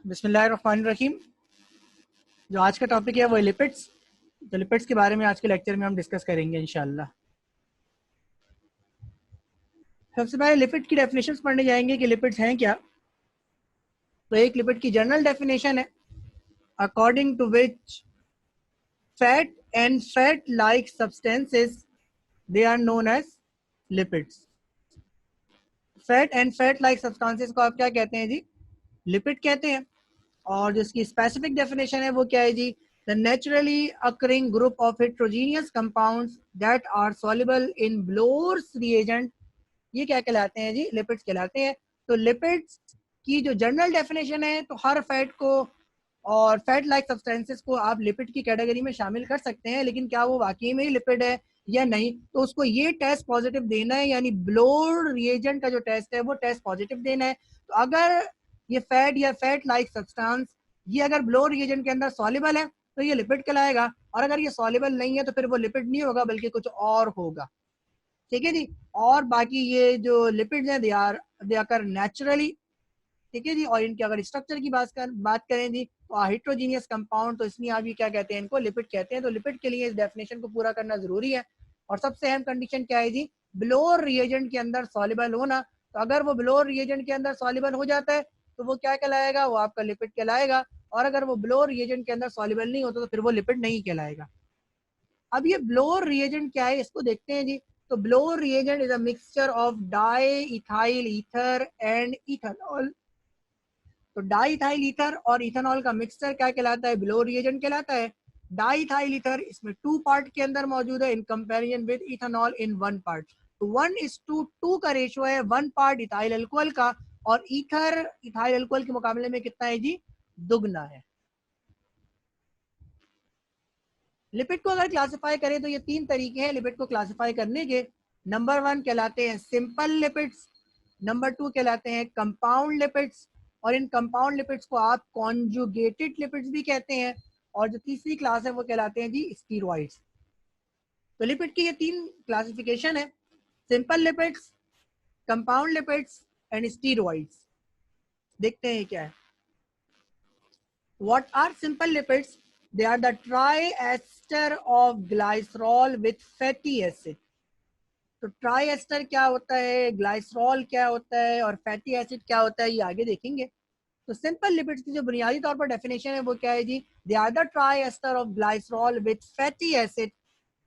बिस्मिल्लाहिर्रहमानिर्रहीम। जो आज का टॉपिक है वो है लिपिड्स। तो लिपिड्स के बारे में आज के लेक्चर में हम डिस्कस करेंगे इंशाल्लाह। सबसे पहले लिपिड की डेफिनेशंस पढ़ने जाएंगे कि लिपिड्स हैं क्या। तो एक लिपिड की जनरल डेफिनेशन है according to which fat and fat like substances they are known as lipids. Fat and fat like substances को आप क्या कहते हैं जी? लिपिड कहते हैं। और जिसकी स्पेसिफिक डेफिनेशन है वो क्या है जी? The naturally occurring group of heterogeneous compounds that are soluble in Bloor's reagent, ये क्या कहलाते हैं जी? लिपिड्स कहलाते हैं। तो लिपिड्स की जो जनरल डेफिनेशन है, तो हर फैट को और फैट लाइक सब्सटेंसेस को आप लिपिड की कैटेगरी में शामिल कर सकते हैं, लेकिन क्या वो वाकई में ही लिपिड है या नहीं, तो उसको ये टेस्ट पॉजिटिव देना है, यानी ब्लोर रिएजेंट का जो टेस्ट है वो टेस्ट पॉजिटिव देना है। तो अगर ये फैट या फैट लाइक सब्सटेंस ये अगर ब्लोर रिएजेंट के अंदर सॉल्युबल है तो ये लिपिड कहलाएगा, और अगर ये सॉल्युबल नहीं है तो फिर वो लिपिड नहीं होगा बल्कि कुछ और होगा। ठीक है जी। और बाकी ये जो लिपिड्स हैं दे आकर नेचुरली, ठीक है जी। और इनके अगर स्ट्रक्चर की बात करें जी, तो हेट्रोजीनियस कंपाउंड, तो इसलिए आप ये क्या कहते हैं? इनको लिपिड कहते हैं। तो लिपिड के लिए इस डेफिनेशन को पूरा करना जरूरी है। और सबसे अहम कंडीशन क्या है जी? ब्लोर रिएजेंट के अंदर सॉल्युबल होना। तो अगर वो ब्लोर रिएजेंट के अंदर सॉल्युबल हो जाता है तो वो क्या कहलाएगा? वो आपका लिपिड कहलाएगा। और अगर वो ब्लोर रिएजेंट के अंदर सॉल्युबल नहीं होता तो फिर वो लिपिड नहीं कहलाएगा। अब ये ब्लोर रिएजेंट क्या है, इसको देखते हैं जी। तो Bloor reagent is a mixture of diethyl ether and ethanol. तो डाई इथाइल ईथर और इथेनॉल का मिक्सचर क्या कहलाता है? ब्लोर रिएजेंट कहलाता है। डाई इथाइल ईथर इसमें 2 पार्ट के अंदर मौजूद है in comparison with ethanol in 1 part. तो 1:2 का रेशियो है 1 पार्ट इथाइल अल्कोहल का, और ईथर इथाइल अल्कोहल के मुकाबले में कितना है जी? दुगना है। लिपिड को अगर क्लासिफाई करें तो ये 3 तरीके हैं लिपिड को क्लासिफाई करने के। नंबर 1 कहलाते हैं सिंपल लिपिड्स, नंबर 2 कहलाते हैं कंपाउंड लिपिड्स, और इन कंपाउंड लिपिड्स को आप कॉन्जुगेटेड लिपिड्स भी कहते हैं, और जो तीसरी क्लास है वो कहलाते हैं जी स्टीरॉइड्स। तो लिपिड की ये 3 क्लासिफिकेशन है, simple lipids, compound lipids and steroids. देखते हैं क्या है। What are simple lipids? They are the triester of glycerol with fatty acid. तो ट्राइएस्टर क्या होता है, ग्लाइसरॉल क्या होता है, और फैटी एसिड क्या होता है, ये आगे देखेंगे। तो सिंपल लिपिड्स की जो बुनियादी तौर पर डेफिनेशन है वो क्या है जी? They are the triester of glycerol with fatty acid.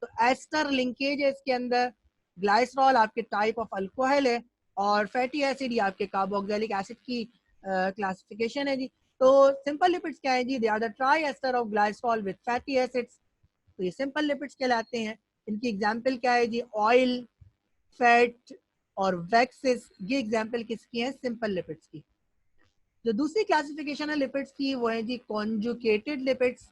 तो एस्टर लिंकेज है इसके अंदर। ग्लाइसरॉल आपके टाइप ऑफ अल्कोहल है, और फैटी एसिड ये आपके कार्बोक्सिलिक एसिड की क्लासिफिकेशन है जी। तो सिंपल लिपिड्स क्या है जी? They are the triester of glycerol with fatty acids. तो ये सिंपल लिपिड्स कहलाते हैं। इनकी एग्जांपल क्या है जी? ऑयल, फैट और वैक्सेस, ये एग्जांपल किसकी है? सिंपल लिपिड्स की। जो दूसरी क्लासिफिकेशन है लिपिड्स की वो है जी कॉन्जुगेटेड लिपिड्स,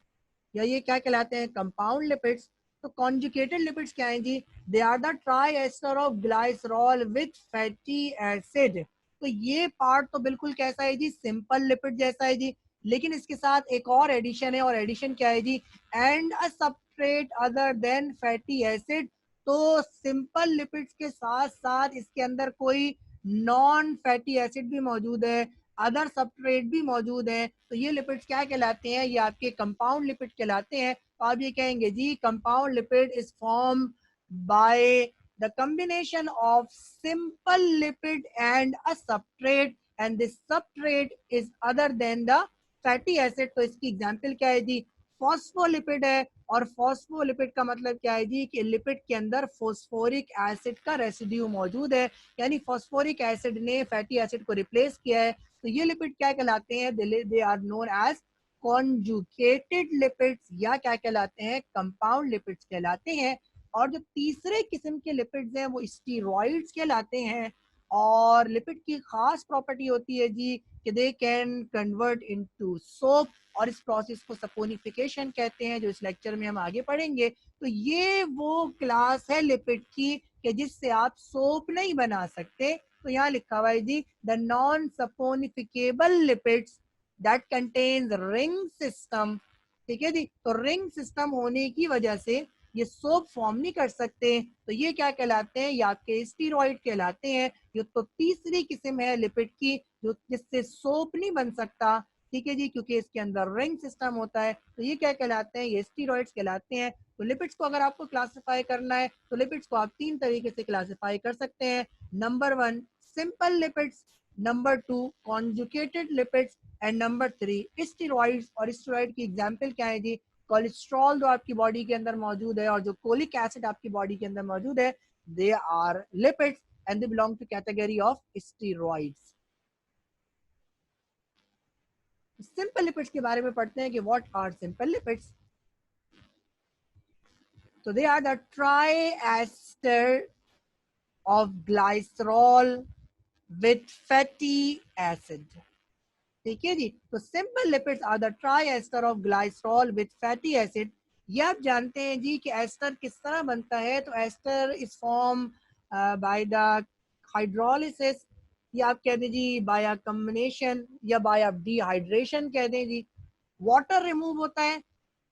या ये क्या कहलाते हैं? Compound lipids. तो कॉन्जुगेटेड लिपिड्स क्या है जी? They are the triester of glycerol with fatty acid. तो ये पार्ट तो बिल्कुल कैसा है जी? सिंपल लिपिड जैसा है जी, लेकिन इसके साथ एक और एडिशन है, और एडिशन क्या है जी? And a substrate other than fatty acid. तो सिंपल लिपिड्स के साथ साथ इसके अंदर कोई नॉन फैटी एसिड भी मौजूद है, अदर सबस्ट्रेट भी मौजूद है। तो ये लिपिड्स क्या कहलाते हैं? ये आपके कंपाउंड लिपिड कहलाते हैं। तो आप ये कहेंगे जी compound lipid is form by the combination of simple lipid and a substrate, and this substrate is other than the fatty acid. तो इसकी एग्जांपल क्या है जी? फॉस्फोलिपिड है। और फॉस्फोलिपिड का मतलब क्या है जी? कि लिपिड के अंदर फॉस्फोरिक एसिड का रेसिड्यू मौजूद है, यानी फॉस्फोरिक एसिड ने फैटी एसिड को रिप्लेस किया है। तो ये लिपिड क्या कहलाते हैं? They are known as conjugated lipids, या क्या कहलाते हैं? कंपाउंड लिपिड्स कहलाते हैं। और जो तीसरे किस्म के लिपिड्स हैं वो स्टीरॉइड्स कहलाते हैं। और लिपिड की खास प्रॉपर्टी होती है जी कि they can convert into soap, और इस प्रोसेस को सपोनिफिकेशन कहते हैं, जो इस लेक्चर में हम आगे पढ़ेंगे। तो ये वो क्लास है लिपिड की कि जिससे आप सोप नहीं बना सकते। तो यहाँ लिखा हुआ है जी the non saponifiable lipids that contains ring system. ठीक है जी। तो रिंग सिस्टम होने की वजह से ये सोप फॉर्म नहीं कर सकते। तो ये क्या कहलाते हैं? ये आपके स्टीरॉइड कहलाते हैं। ये तो तीसरी किस्म है लिपिड की जो जिससे सोप नहीं बन सकता। ठीक है जी, क्योंकि इसके अंदर रिंग सिस्टम होता है। तो ये क्या कहलाते हैं, ये स्टीरॉइड्स कहलाते हैं। तो लिपिड्स को अगर आपको क्लासिफाई करना है तो लिपिड्स को आप 3 तरीके से क्लासिफाई कर सकते हैं। Number 1 simple lipids, number 2 conjugated lipids and number 3 steroids. और स्टीरॉइड की एग्जांपल क्या है जी, कोलेस्ट्रॉल जो आपकी बॉडी के अंदर मौजूद है और जो कोलिक एसिड आपकी बॉडी के अंदर मौजूद है, they are lipids and they belong to category of steroids. Simple lipids के बारे में पढ़ते हैं कि व्हाट आर सिंपल लिपिड्स। तो they are the triester of glycerol with fatty acid. ठीक है जी, तो simple lipids are the triester of glycerol with fatty acid. ये आप जानते हैं जी कि एस्टर किस तरह बनता है। तो ester is form by the hydrolysis, या आप कह दें जी बाय अ कम्बिनेशन, या बाय अ डिहाइड्रेशन कह दें जी। वाटर रिमूव होता है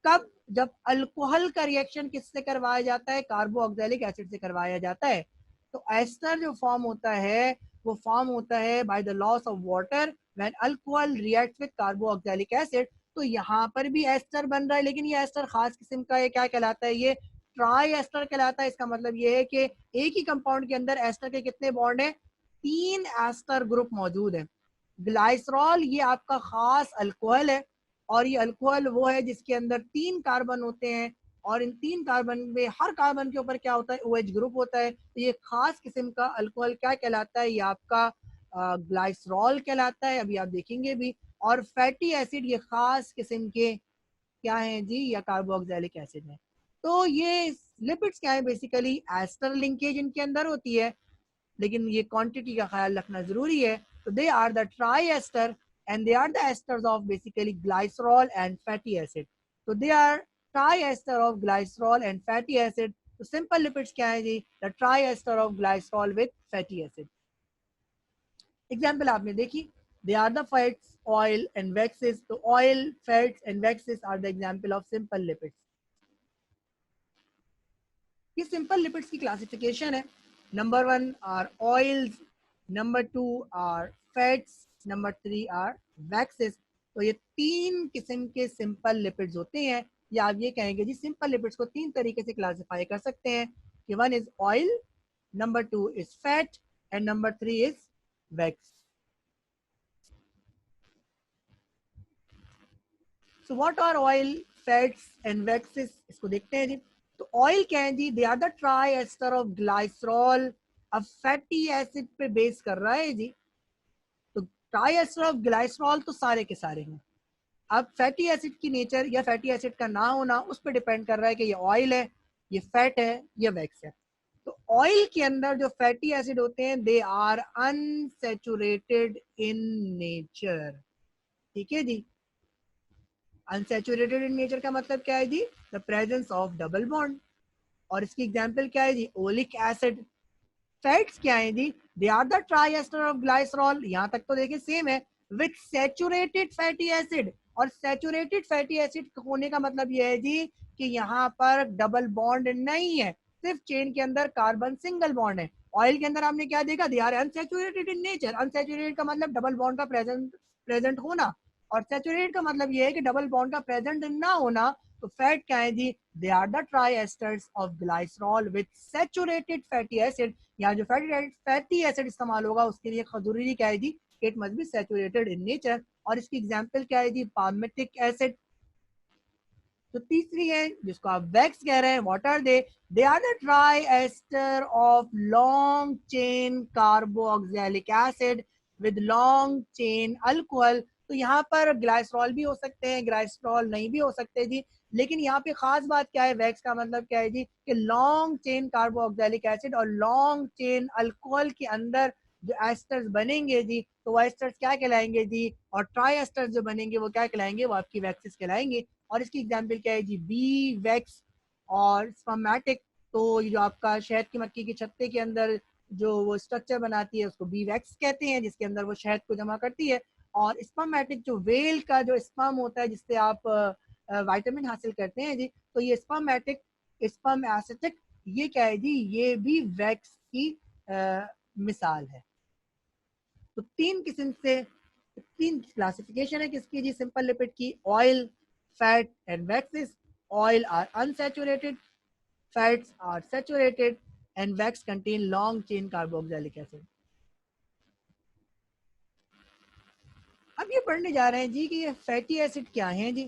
कब, जब अल्कोहल का रिएक्शन किससे करवाया जाता है, कार्बोक्सिलिक एसिड से करवाया जाता है। तो एस्टर जो फॉर्म होता है वो फॉर्म होता है by the loss of water when alcohol reacts with carboxylic acid. तो यहाँ पर भी एस्टर बन रहा है, लेकिन ये एस्टर खास किस्म का है। क्या कहलाता है, ये ट्राई एस्टर कहलाता है। इसका मतलब ये है कि एक ही कंपाउंड के अंदर एस्टर के कितने बॉन्ड हैं, 3 एस्टर ग्रुप मौजूद है। ग्लाइसरॉल ये आपका खास अल्कोहल है, और ये अल्कोहल वो है जिसके अंदर 3 कार्बन होते हैं, और इन 3 कार्बन में हर कार्बन के ऊपर क्या होता है, OH ग्रुप होता है। तो ये खास किस्म का अल्कोहल क्या कहलाता है, ये आपका ग्लाइसरॉल कहलाता है, अभी आप देखेंगे भी। और फैटी एसिड ये खास किस्म के क्या है जी, या कार्बोक्सिलिक एसिड है। तो ये लिपिड्स क्या है, बेसिकली एस्टर लिंकेज इनके अंदर होती है, लेकिन ये क्वांटिटी का ख्याल रखना जरूरी है। तो they are the triester and they are the esters of basically glycerol and fatty acid. तो they are triester of glycerol and fatty acid. तो सिंपल लिपिड्स क्या है जी, the triester of glycerol with fatty acid. Example आपने देखी, they are the fats, oil and waxes. तो oil, fats and waxes are the example of simple lipids. ये सिंपल लिपिड्स की क्लासिफिकेशन है। Number 1 are oils, number 2 are fats, number 3 are waxes. तो ये 3 किस्म के सिंपल लिपिड्स होते हैं, या आप ये कहेंगे जी सिंपल लिपिड्स को 3 तरीके से क्लासिफाई कर सकते हैं कि 1 is oil, number 2 is fat and number 3 is wax. So what are oil, fats and waxes, इसको देखते हैं जी। तो ऑयल क्या है जी, they are the triester of glycerol. अब फैटी एसिड पे बेस कर रहा है जी। तो ट्राई एस्टर ऑफ ग्लाइसरॉल तो सारे के सारे हैं। अब फैटी एसिड की नेचर या फैटी एसिड का ना होना उस पर डिपेंड कर रहा है कि ये ऑयल है, ये फैट है, ये वैक्स है। तो ऑयल के अंदर जो फैटी एसिड होते हैं they are unsaturated in nature. ठीक है जी, अनसैचुरेटेड इन नेचर का मतलब क्या है जी, the presence of double bond. और इसकी एग्जांपल क्या है जी, ओलिक एसिड। फैट्स क्या है जी, they are the triester of glycerol, यहाँ तक तो देखिए सेम है, विथ सैचुरेटेड फैटी एसिड। और सैचुरेटेड फैटी एसिड होने का मतलब यह है जी कि यहाँ पर डबल बॉन्ड नहीं है, सिर्फ चेन के अंदर कार्बन सिंगल बॉन्ड है। ऑयल के अंदर आपने क्या देखा, they are unsaturated in nature. Unsaturated का मतलब डबल बॉन्ड का प्रेजेंट होना, और सैचुरेटेड का मतलब ये है कि डबल बॉन्ड का प्रेजेंट ना होना। तो फैट क्या है जी, they are the try asters of glycerol with saturated fatty acid. यहाँ जो फैटी एसिड इस्तेमाल होगा उसके लिए जरूरी क्या है जी, it must be saturated in nature. और इसकी एग्जांपल क्या है जी, पाल्मिटिक एसिड। तो तीसरी है जिसको आप वैक्स कह रहे हैं, what are they are the triester of long chain carboxylic acid with long chain alcohol. तो यहाँ पर ग्लाइसरॉल भी हो सकते हैं, ग्लाइसरॉल नहीं भी हो सकते जी। लेकिन यहाँ पे खास बात क्या है, वैक्स का मतलब क्या है जी, कि लॉन्ग चेन कार्बोक्सिलिक एसिड और लॉन्ग चेन अल्कोहल के अंदर जो एस्टर्स बनेंगे जी, तो वो एस्टर्स क्या कहलाएंगे जी, और ट्राई एस्टर्स जो बनेंगे वो क्या कहलाएंगे, वो आपकी वैक्सेस कहलाएंगे। और इसकी एग्जाम्पल क्या है जी, बी वैक्स और स्पर्मेटिक। तो ये जो आपका शहद की मक्खी के छत्ते के अंदर जो वो स्ट्रक्चर बनाती है उसको बी वैक्स कहते हैं, जिसके अंदर वो शहद को जमा करती है। और स्पर्मेटिक जो वेल का जो स्पर्म होता है जिससे आप विटामिन हासिल करते हैं जी, तो ये स्पर्मेटिक, स्पर्म एसिटिक, ये क्या है जी, ये भी वैक्स की मिसाल है। तो 3 किस्म से तीन क्लासिफिकेशन है किसकी जी सिंपल लिपिड की, oil, fat and waxes. Oil are unsaturated, fats are saturated and wax contain long chain carboxylic acid. अब ये पढ़ने जा रहे हैं जी कि ये फैटी एसिड क्या है जी.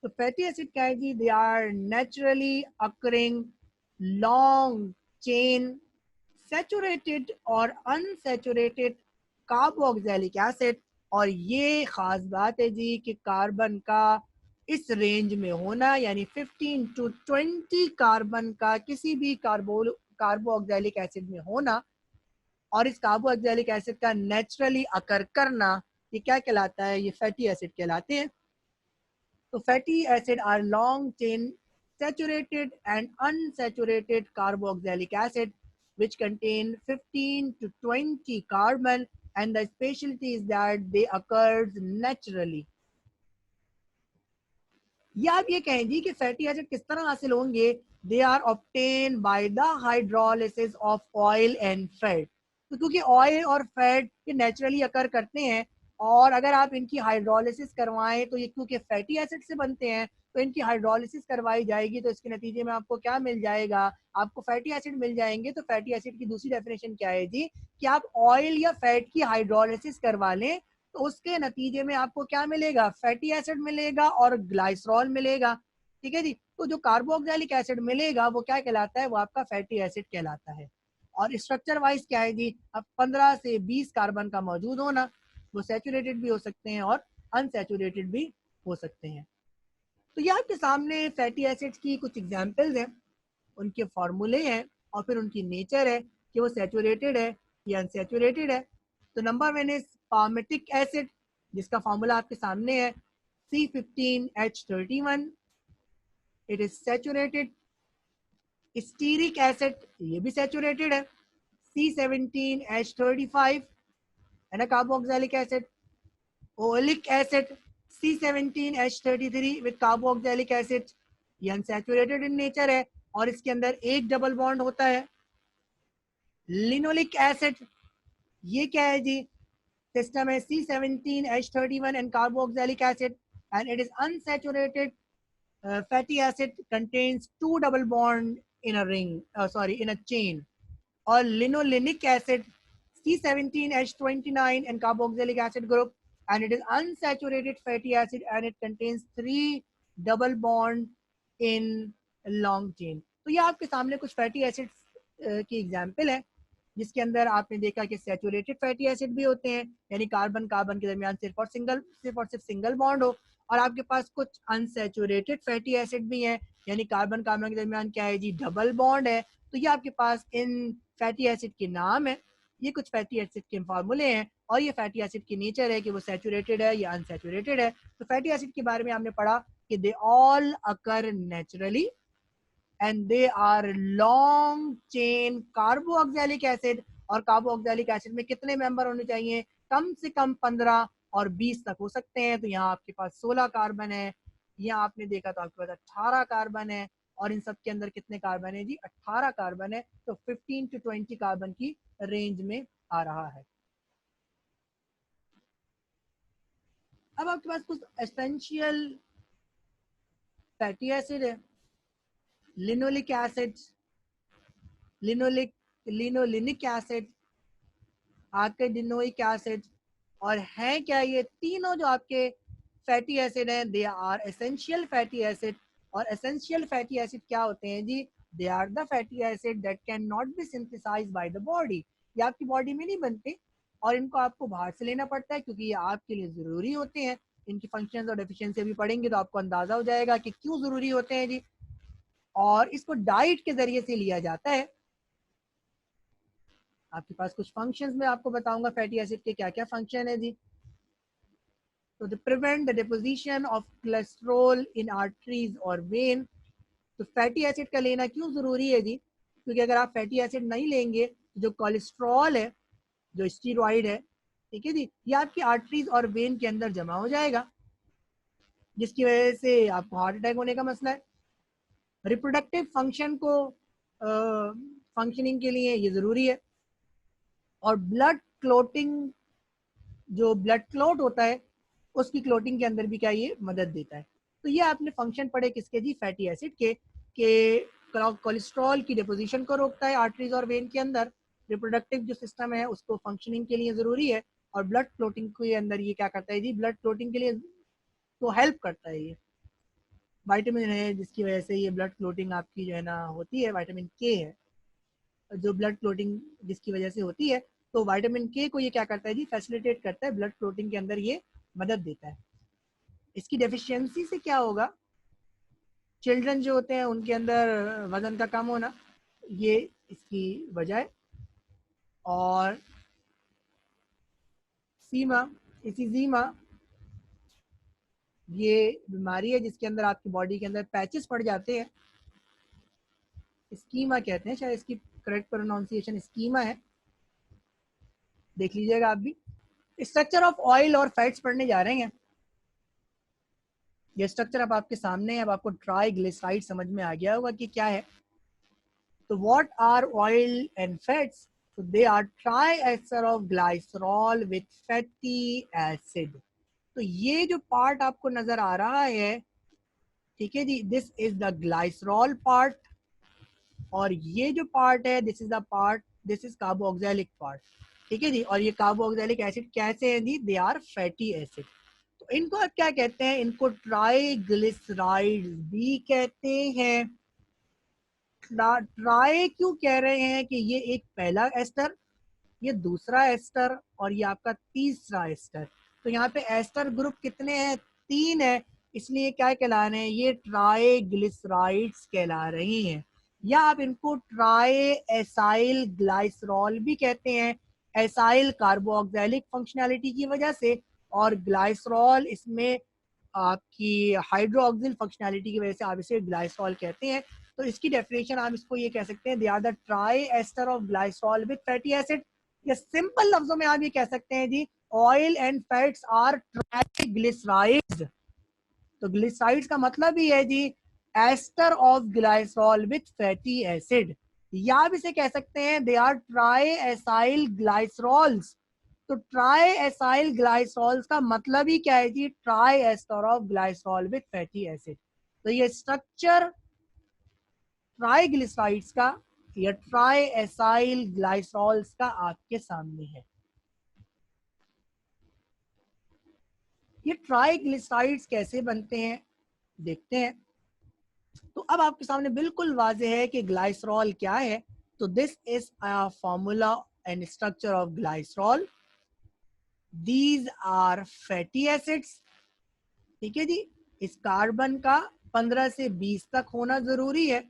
तो फैटी एसिड क्या है जी, they are naturally occurring long chain saturated और अनसैचुरेटेड कार्बोक्सिलिक एसिड. और ये खास बात है जी कि कार्बन का इस रेंज में होना, यानी 15 to 20 कार्बन का किसी भी कार्बोक्सिलिक एसिड में होना, और इस कार्बोक्सिलिक एसिड का नेचुरली अकर करना, ये क्या कहलाता है, ये फैटी एसिड कहलाते हैं. तो fatty acid are long chain saturated and unsaturated carboxylic acid which contain 15 to 20 carbon, and the specialty is that they occurs naturally. या आप ये कहें जी कि फैटी एसिड किस तरह हासिल होंगे, they are obtain by the hydrolysis of oil and fat. तो क्योंकि ऑयल और फैट ये नेचुरली अकर करते हैं, और अगर आप इनकी हाइड्रोलिसिस करवाएं तो ये क्योंकि फैटी एसिड से बनते हैं, तो इनकी हाइड्रोलिसिस करवाई जाएगी तो इसके नतीजे में आपको क्या मिल जाएगा, आपको फैटी एसिड मिल जाएंगे. तो फैटी एसिड की दूसरी डेफिनेशन क्या है जी, कि आप ऑयल या फैट की हाइड्रोलिसिस करवा लें तो उसके नतीजे में आपको क्या मिलेगा, फैटी एसिड मिलेगा और ग्लाइसरॉल मिलेगा. ठीक है जी. तो जो कार्बोक्सिलिक एसिड मिलेगा वो क्या कहलाता है, वो आपका फैटी एसिड कहलाता है. और स्ट्रक्चर वाइज क्या है जी, अब 15 से 20 कार्बन का मौजूद होना, वो सैचुरेटेड भी हो सकते हैं और अनसैचुरेटेड भी हो सकते हैं. तो ये आपके सामने फैटी एसिड्स की कुछ एग्जांपल्स हैं, उनके फॉर्मूले हैं और फिर उनकी नेचर है कि वो सैचुरेटेड है या अनसैचुरेटेड है. तो number one is palmitic acid, जिसका फॉर्मूला आपके सामने है, C15H31, it is saturated. Stearic acid, ये भी सैचुरेटेड है, C17H35, है ना, carboxylic acid. Oleic acid, C17H33 with carboxylic acid, ये अनसैचुरेटेड इन नेचर है और इसके अंदर एक डबल बॉन्ड होता है. लिनोलिक एसिड, ये क्या है जी, सिस्टम है C17H31 and carboxylic acid, and it is unsaturated fatty acid, contains two double bond in a ring, in a chain. Or linolenic acid, C17H29 and carboxylic acid group, and it is unsaturated fatty acid and it contains three double bond in a long chain. तो ये आपके सामने कुछ fatty acids की example है, जिसके अंदर आपने देखा कि सैचुरेटेड फैटी एसिड भी होते हैं, यानी कार्बन कार्बन के दरमियान सिर्फ और सिर्फ सिंगल बॉन्ड हो, और आपके पास कुछ अनसैचुरेटेड फैटी एसिड भी हैं, यानी कार्बन कार्बन के दरमियान क्या है जी, डबल बॉन्ड है. तो ये आपके पास इन फैटी एसिड के नाम है, ये कुछ फैटी एसिड के फार्मूले हैं, और ये फैटी एसिड की नेचर है कि वो सैचुरेटेड है या अनसैचुरेटेड है. तो फैटी एसिड के बारे में हमने पढ़ा कि they all occur naturally and they are long chain carboxylic acid. और कार्बोक्सिलिक एसिड में कितने मेंबर होने चाहिए, कम से कम 15 और 20 तक हो सकते हैं. तो यहाँ आपके पास 16 कार्बन है, यहाँ आपने देखा तो आपके पास 18 कार्बन है, और इन सब के अंदर कितने कार्बन है जी, 18 कार्बन है. तो 15 to 20 कार्बन की रेंज में आ रहा है. अब आपके पास कुछ एसेंशियल फैटी एसिड है, linoleic acid, linolenic acid, arachidonic acid. और है क्या, ये तीनों जो आपके फैटी एसिड हैं, they are essential fatty acid. और एसेंशियल फैटी एसिड क्या होते हैं जी, they are the fatty acid that cannot be synthesized by the body. ये आपकी बॉडी में नहीं बनते और इनको आपको बाहर से लेना पड़ता है, क्योंकि ये आपके लिए ज़रूरी होते हैं. इनकी फंक्शंस और डेफिशिएंसी भी पढ़ेंगे तो आपको अंदाज़ा हो जाएगा कि क्यों ज़रूरी होते हैं जी. और इसको डाइट के ज़रिए से लिया जाता है. आपके पास कुछ फंक्शंस में आपको बताऊंगा फैटी एसिड के क्या क्या फंक्शन है जी. तो to prevent the deposition of cholesterol in arteries or vein. तो फैटी एसिड का लेना क्यों ज़रूरी है जी, क्योंकि अगर आप फैटी एसिड नहीं लेंगे तो जो कोलेस्ट्रॉल है, जो स्टीरॉइड है, ठीक है जी, ये आपकी आर्टरीज और वेन के अंदर जमा हो जाएगा, जिसकी वजह से आपको हार्ट अटैक होने का मसला है. रिप्रोडक्टिव फंक्शन को फंक्शनिंग के लिए ये ज़रूरी है. और ब्लड क्लोटिंग जो ब्लड क्लॉट होता है उसकी क्लोटिंग के अंदर भी क्या ये मदद देता है। तो ये आपने फंक्शन पढ़े किसके जी, फैटी एसिड के कोलेस्ट्रॉल की डिपोजिशन को रोकता है आर्टरीज और वेन के अंदर, रिप्रोडक्टिव जो सिस्टम है उसको फंक्शनिंग के लिए ज़रूरी है, और ब्लड क्लोटिंग के अंदर ये क्या करता है जी, ब्लड क्लोटिंग के लिए तो हेल्प करता है। ये विटामिन है जिसकी वजह से ये ब्लड क्लोटिंग आपकी जो है ना होती है, विटामिन के है जो ब्लड क्लोटिंग जिसकी वजह से होती है। तो विटामिन के को ये क्या करता है जी, फैसिलिटेट करता है, ब्लड क्लोटिंग के अंदर ये मदद देता है। इसकी डेफिशिएंसी से क्या होगा, चिल्ड्रन जो होते हैं उनके अंदर वजन का कम होना, ये इसकी वजह है। और सीमा, इसीजीमा ये बीमारी है जिसके अंदर आपकी बॉडी के अंदर पैचेस पड़ जाते हैं, स्कीमा कहते हैं, शायद इसकी करेक्ट प्रोनाउंसिएशन स्कीमा है, देख लीजिएगा आप भी। स्ट्रक्चर ऑफ ऑयल और फैट्स पढ़ने जा रहे हैं। ये स्ट्रक्चर अब आपके सामने है, अब आपको ट्राइग्लिसराइड समझ में आ गया होगा कि क्या है। तो what are oil and fats, तो they are triester of glycerol with fatty acid. तो ये जो पार्ट आपको नजर आ रहा है, ठीक है जी, this is the glycerol part, और ये जो पार्ट है this is the part, this is carboxylic part, ठीक है जी। और ये कार्बोक्सिलिक एसिड कैसे है जी, दे आर फैटी एसिड। तो इनको आप क्या कहते हैं, इनको ट्राइग्लिसराइड भी कहते हैं। ट्राई क्यों कह रहे हैं कि ये एक पहला एस्टर, ये दूसरा एस्टर, और ये आपका तीसरा एस्टर। तो यहाँ पे एस्टर ग्रुप कितने हैं, 3 है, इसलिए क्या कहला रहे हैं, ये ट्राइग्लिसराइड्स कहला रही हैं। या आप इनको ट्राई एसाइल ग्लाइसरॉल भी कहते हैं, एसाइल कार्बोक्सिलिक फंक्शनैलिटी की वजह से, और ग्लाइसरॉल इसमें आपकी हाइड्रोक्सिल फंक्शनैलिटी की वजह से आप इसे ग्लाइसरॉल कहते हैं। तो इसकी डेफिनेशन आप इसको ये कह सकते हैं, they are the triester of glycerol with fatty acid. या सिंपल लफ्जों में आप ये कह सकते हैं जी, oil and fats are triglycerides. तो ग्लिसराइड्स का मतलब ही है जी ester of glycerol with fatty acid. या आप इसे कह सकते हैं they are triacylglycerols. तो ट्राई एसाइल ग्लाइसरॉल्स का मतलब ही क्या है जी, triester of glycerol with fatty acid. तो ये स्ट्रक्चर ट्राइग्लिसराइड्स का या ट्राई एसाइल ग्लाइसरॉल्स का आपके सामने है। ये ट्राइग्लिसराइड्स कैसे बनते हैं देखते हैं। तो अब आपके सामने बिल्कुल वाज़ेह है कि ग्लाइसरॉल क्या है। तो this is a formula and structure of glycerol, these are fatty acids, ठीक है जी। इस कार्बन का 15 से 20 तक होना जरूरी है।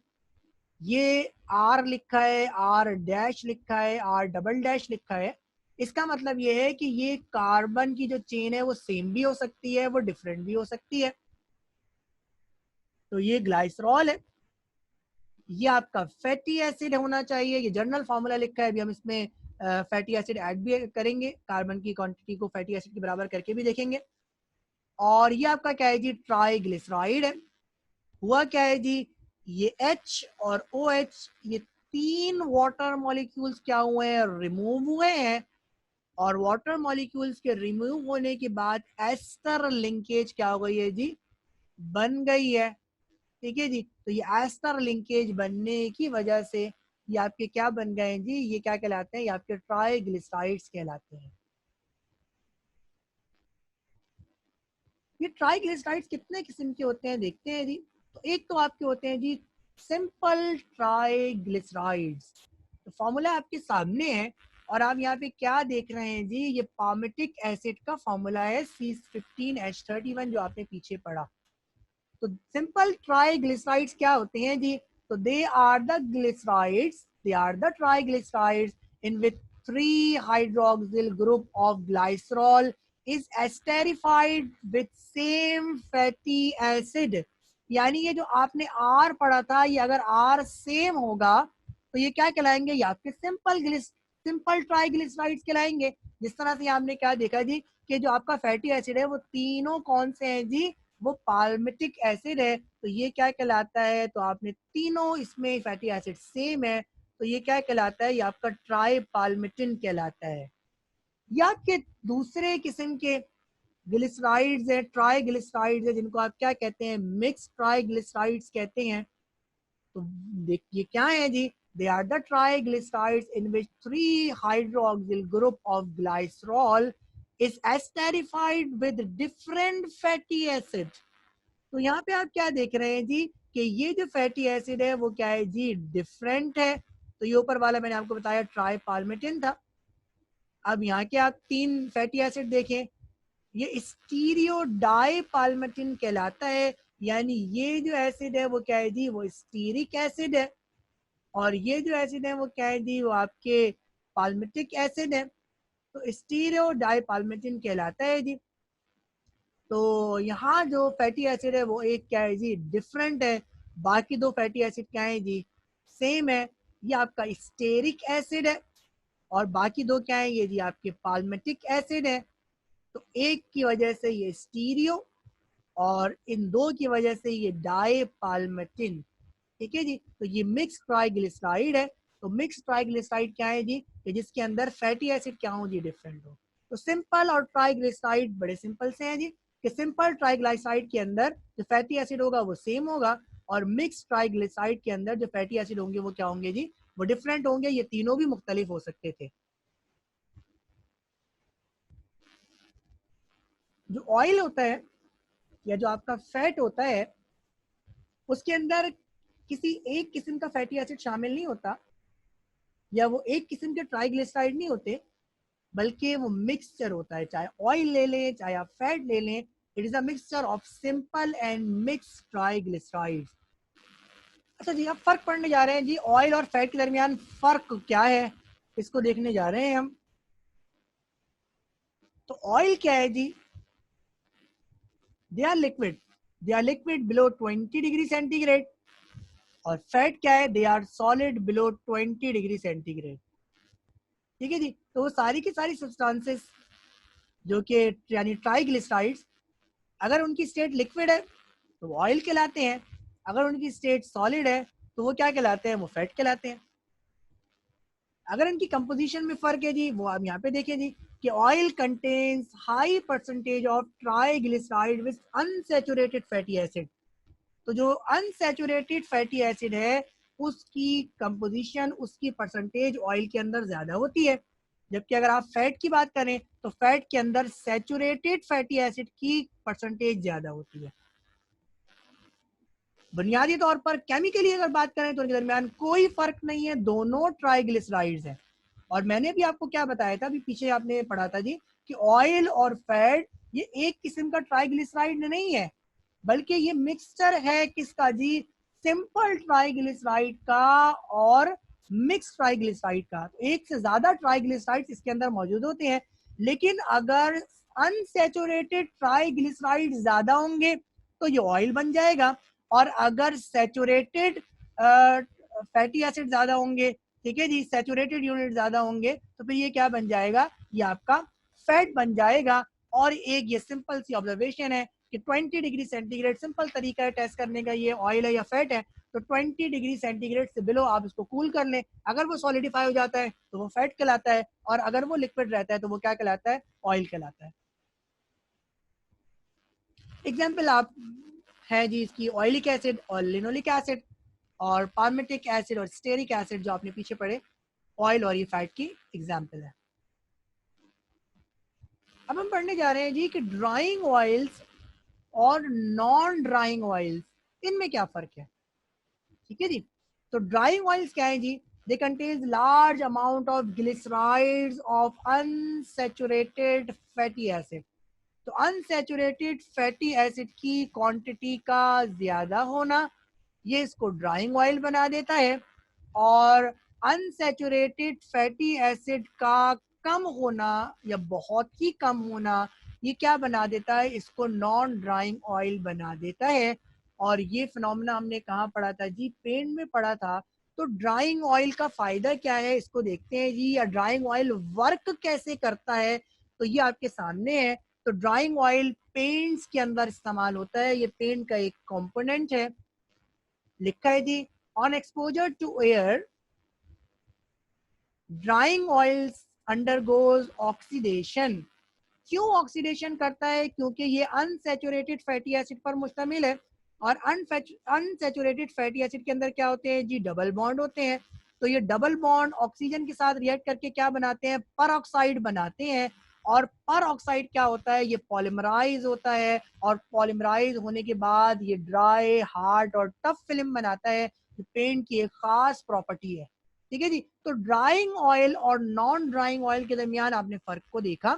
ये आर लिखा है, आर डैश लिखा है, आर डबल डैश लिखा है, इसका मतलब ये है कि ये कार्बन की जो चेन है वो सेम भी हो सकती है, वो डिफरेंट भी हो सकती है। तो ये ग्लाइसरॉल है, ये आपका फैटी एसिड होना चाहिए, ये जनरल फार्मूला लिखा है। अभी हम इसमें फैटी एसिड ऐड भी करेंगे, कार्बन की क्वांटिटी को फैटी एसिड के बराबर करके भी देखेंगे। और ये आपका क्या है जी, ट्राइग्लिसराइड है। हुआ क्या है जी, ये H और OH, ये 3 वाटर मॉलिक्यूल्स क्या हुए हैं, रिमूव हुए हैं। और वाटर मॉलिक्यूल्स के रिमूव होने के बाद एस्टर लिंकेज क्या हो गई है जी, बन गई है, ठीक है जी। तो ये एस्टर लिंकेज बनने की वजह से ये आपके क्या बन गए हैं जी, ये क्या कहलाते हैं, ये आपके ट्राइग्लिसराइड्स कहलाते हैं। ये ट्राइग्लिसराइड्स कितने किस्म के होते हैं देखते हैं जी। तो एक तो आपके होते हैं जी सिंपल ट्राइग्लिसराइड्स। तो फॉर्मूला आपके सामने है, और आप यहाँ पे क्या देख रहे हैं जी, ये पामिटिक एसिड का फॉर्मूला है C15H31 जो आपने पीछे पढ़ा। तो सिंपल ट्राइग्लिसराइड्स क्या होते हैं जी, तो they are the glycerides, they are the triglycerides in which 3 hydroxyl group of glycerol is esterified with same fatty acid. यानी ये जो आपने आर पढ़ा था, ये अगर आर सेम होगा तो ये क्या कहलाएंगे, ये आपके सिंपल ट्राइग्लिसराइड्स कहलाएंगे। जिस तरह से आपने क्या देखा जी कि जो आपका फैटी एसिड है वो तीनों कौन से हैं जी, वो पाल्मिटिक एसिड है। तो ये क्या कहलाता है, तो आपने तीनों इसमें फैटी एसिड सेम है, तो ये क्या कहलाता है, ये आपका ट्राई पाल्मिटिन कहलाता है। या आपके दूसरे किस्म के ग्लिसराइड्स है, ट्राइग्लिसराइड्स है, जिनको आप क्या कहते हैं, मिक्स ट्राइग्लिसराइड्स कहते हैं। तो देखिए क्या है जी, they are the triglycerides in which 3 hydroxyl group of glycerol is esterified with different fatty acid. तो यहाँ पे आप क्या देख रहे हैं जी कि ये जो फैटी एसिड है वो क्या है जी, डिफरेंट है। तो ये ऊपर वाला मैंने आपको बताया ट्राई पाल्मिटिन था। अब यहाँ के आप 3 फैटी एसिड देखें, ये स्टीरियो डाई पाल्मिटिन कहलाता है। यानी ये जो एसिड है वो क्या है जी, वो स्टीरिक एसिड है, और ये जो एसिड है वो क्या है जी, वो आपके पाल्मिटिक एसिड है। तो स्टीरियो डाई पाल्मिटिन कहलाता है जी। तो यहाँ जो फैटी एसिड है वो एक क्या है जी, डिफरेंट है। बाकी 2 फैटी एसिड क्या है जी, सेम है। ये आपका स्टेरिक एसिड है, और बाकी 2 क्या है, ये जी आपके पाल्मेटिक एसिड है। तो एक की वजह से ये स्टीरियो, और इन 2 की वजह से ये डाई पाल्मेटिन। ठीक है जी। तो ये मिक्स ट्राइग्लिसराइड है। तो मिक्स ट्राइग्लिसराइड क्या है जी, कि जिसके अंदर फैटी एसिड क्या हो जी, डिफरेंट हो। तो सिंपल और ट्राइग्लिसराइड बड़े सिंपल से हैं जी, कि सिंपल ट्राइग्लिसराइड के अंदर जो फैटी एसिड होगा वो सेम होगा, और मिक्स ट्राइग्लिसराइड के अंदर जो फैटी एसिड होंगे वो क्या होंगे जी, वो डिफरेंट होंगे। ये तीनों भी मुख्तलिफ हो सकते थे। जो ऑयल होता है या जो आपका फैट होता है, उसके अंदर किसी एक किस्म का फैटी एसिड शामिल नहीं होता, या वो एक किस्म के ट्राइग्लिसराइड नहीं होते, बल्कि वो मिक्सचर होता है। चाहे ऑयल ले लें, चाहे आप फैट ले लें, it is a mixture of simple and mix triglycerides. अच्छा जी, अब फर्क पढ़ने जा रहे हैं जी, ऑयल और फैट के दरमियान फर्क क्या है, इसको देखने जा रहे हैं हम। तो ऑयल क्या है जी, they are liquid, they are liquid below 20 degree centigrade. और फैट क्या है, they are solid below 20 degree centigrade. ठीक है जी। तो वो सारी की सारी सब्सटेंसेस जो कि यानी ट्राइग्लिसराइड्स, अगर उनकी स्टेट लिक्विड है तो वो ऑयल कहलाते हैं, अगर उनकी स्टेट सॉलिड है तो वो क्या कहलाते हैं, वो फैट कहलाते हैं। अगर इनकी कंपोजिशन में फर्क है जी, वो आप यहाँ पे देखें जी, कि oil contains high percentage of triglyceride with unsaturated fatty acid. तो जो अनसैचुरेटेड फैटी एसिड है उसकी कंपोजिशन, उसकी परसेंटेज ऑयल के अंदर ज्यादा होती है। जबकि अगर आप फैट की बात करें तो फैट के अंदर सैचुरेटेड फैटी एसिड की परसेंटेज ज्यादा होती है। बुनियादी तौर पर केमिकली अगर बात करें तो इनके दरमियान कोई फर्क नहीं है, दोनों ट्राइग्लिसराइड्स हैं। और मैंने भी आपको क्या बताया था, अभी पीछे आपने पढ़ा था जी, कि ऑयल और फैट ये एक किस्म का ट्राइग्लिसराइड नहीं है, बल्कि ये मिक्सचर है किसका जी, सिंपल ट्राइग्लिसराइड का और मिक्स ट्राइग्लिसराइड का। तो एक से ज्यादा ट्राइग्लिसराइड इसके अंदर मौजूद होते हैं। लेकिन अगर अनसैचुरेटेड ट्राइग्लिसराइड ज्यादा होंगे तो ये ऑयल बन जाएगा, और अगर सैचुरेटेड फैटी एसिड ज्यादा होंगे, ठीक है जी, सैचुरेटेड यूनिट ज्यादा होंगे, तो फिर ये क्या बन जाएगा, ये आपका फैट बन जाएगा। और एक ये सिंपल सी ऑब्जर्वेशन है कि 20 डिग्री सेंटीग्रेड सिंपल तरीका है टेस्ट करने का, ये ऑयल है या फैट है। तो 20 डिग्री सेंटीग्रेड से बिलो आप इसको कूल कर लें, अगर वो सॉलिडिफाई हो जाता है तो वो फैट कहलाता है, और अगर वो लिक्विड रहता है तो वो क्या कहलाता है, ऑयल कहलाता है। एग्जाम्पल आप है जी इसकी, ऑयलिक एसिड और लिनोलिक एसिड, और पाल्मिटिक एसिड और स्टेरिक एसिड जो आपने पीछे पढ़े, ऑयल और ये फैट की एग्जाम्पल है। अब हम पढ़ने जा रहे हैं जी कि ड्राइंग ऑयल्स और नॉन ड्राइंग ऑयल्स, इनमें क्या फर्क है। ठीक है जी। तो ड्राइंग ऑयल्स क्या है जी, they contains large amount of glycerides of unsaturated fatty acid. तो अनसैचुरेटेड फैटी एसिड की क्वांटिटी का ज्यादा होना ये इसको ड्राइंग ऑयल बना देता है, और अनसैचुरेटेड फैटी एसिड का कम होना या बहुत ही कम होना ये क्या बना देता है, इसको नॉन ड्राइंग ऑयल बना देता है। और ये फिनोमेना हमने कहाँ पढ़ा था जी, पेन में पढ़ा था। तो ड्राइंग ऑयल का फायदा क्या है इसको देखते हैं जी, या ड्राइंग ऑयल वर्क कैसे करता है, तो ये आपके सामने है। तो ड्राइंग ऑयल पेंट्स के अंदर इस्तेमाल होता है, ये पेंट का एक कंपोनेंट है। लिखा है जी, on exposure to air drying oils undergoes oxidation. क्यों ऑक्सीडेशन करता है? क्योंकि ये अनसैचुरेटेड फैटी एसिड पर मुश्तमिल है, और अनसैचुरेटेड फैटी एसिड के अंदर क्या होते हैं जी? डबल बॉन्ड होते हैं। तो ये डबल बॉन्ड ऑक्सीजन के साथ रिएक्ट करके क्या बनाते हैं? परऑक्साइड बनाते हैं। और परऑक्साइड क्या होता है? ये पॉलीमराइज होता है, और पॉलीमराइज होने के बाद ये ड्राई, हार्ड और टफ फिल्म बनाता है, जो पेंट की एक खास प्रॉपर्टी है। ठीक है जी। तो ड्राइंग ऑयल और नॉन ड्राइंग ऑयल के दरमियान आपने फर्क को देखा,